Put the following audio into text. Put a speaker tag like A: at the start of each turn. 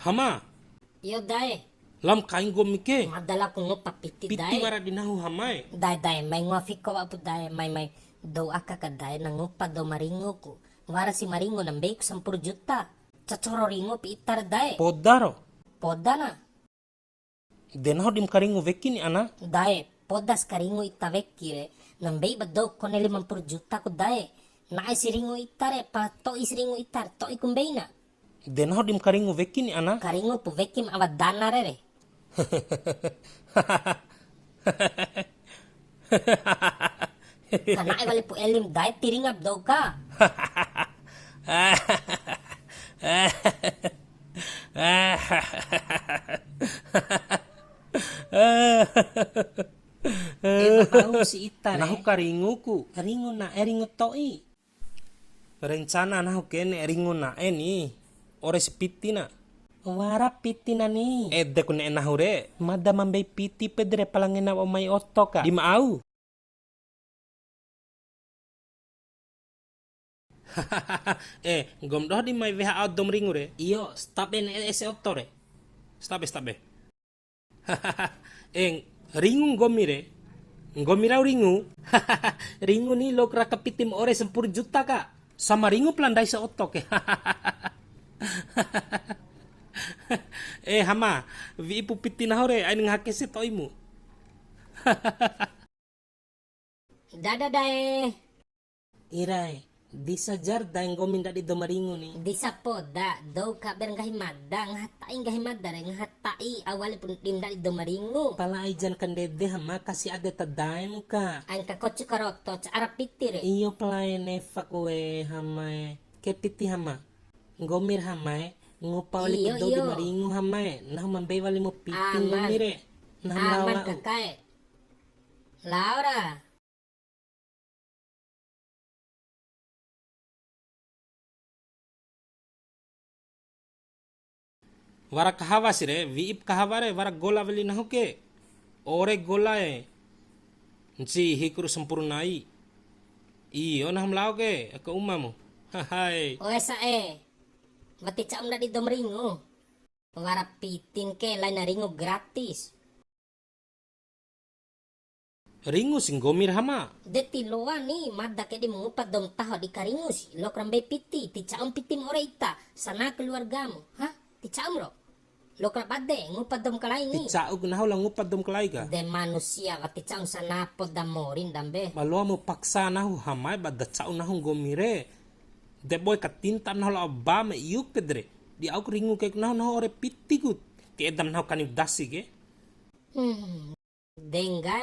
A: Hama,
B: Yo dae,
A: lam kain go mike.
B: madala ko ngo papiti
A: Piti
B: dae.
A: wara dinahu hamay.
B: Dae, may nga fiko apo dae, may do aka ka dae nangupa do maringo ko. Wara si maringo ng bake 10 juta. Cacoro ringo piitar dae.
A: Podaro.
B: Poda na.
A: Denaho dim karingo veki ni ana.
B: Dae, podas karingo itavekire. Nang bay ba do ko na 50 juta ko dae. Naay si ringo itare, pa to is ringo itar, to ikumbay na.
A: Denaho dim karingo veki ni ana.
B: Karingo po vekim awad dana re. Kanaay wali po elim dae, tiringab daw ka. Makaw si itare.
A: Nahu karingo ku.
B: Karingo na, eringo toi.
A: Rencana nahu kene ringo na eni. Ores piti na.
B: Wara piti na ni.
A: Ede ko na enahu re. Mada mambay piti pedre palangin na o may oto ka. Di maaw. Gomdoh di may veha out dom ringo re.
B: Iyo, stop in ese otto re.
A: Stabe. Ringo gomi re. Gomi raw ringo. Ringo ni lokra kapitim ore 10 juta ka. Sama ringo planday sa otok. Hama, vi ipupiti na hore ay nang hakese toy mo.
B: Dada dae.
A: Iray, di sajar dahil gominda di domaringo ni.
B: Di sa poda, daw ka berang gahimada, ngahataing gahimada re, ngahatai awali pun tinda di domaringo.
A: Pala ay dyan kandede hama kasi agad tadayan mo ka.
B: Ang kakotsi karoto, sa arapiti re.
A: Iyo pala nefa ko hama kepiti hama. Gomir hama ngupa wali
B: Iyo,
A: kido di
B: iyo.
A: maringo hama nahumambay wali mo piting
B: Aman.
A: gomire. Nahamlaw
B: Aman kakay. Laura.
A: Wara kahawa sire, viip kahawa re, wara gola wali na hoke. Ore gola Nci hikuru sempurnai. Iyo nahamlaw ke, ako umamo. Hai.
B: O esa Mati sa na di domaringo. Wara pitin ke, lain na ringo gratis.
A: Ringo sing gomir hama.
B: Deti loa ni, mada ke di mungupad dong taho di karingus. Lokram bay piti, ti caom pitim ora ita. Sana keluarga mo. Ha? Ti caom ro. Lokram bade, ngupad dong kalay ni.
A: Titsaog na lang upad dom kalay ka.
B: De manusia ka ti caom sana po damorin dambe.
A: Malua mo paksa na ho hamay ba datsao na hong gomire. De boy katinta na ho ba ma iyuk pedre. Di ako ringo kay na ho ore pitigut. Ti edam na ho kanib dasig
B: Dengga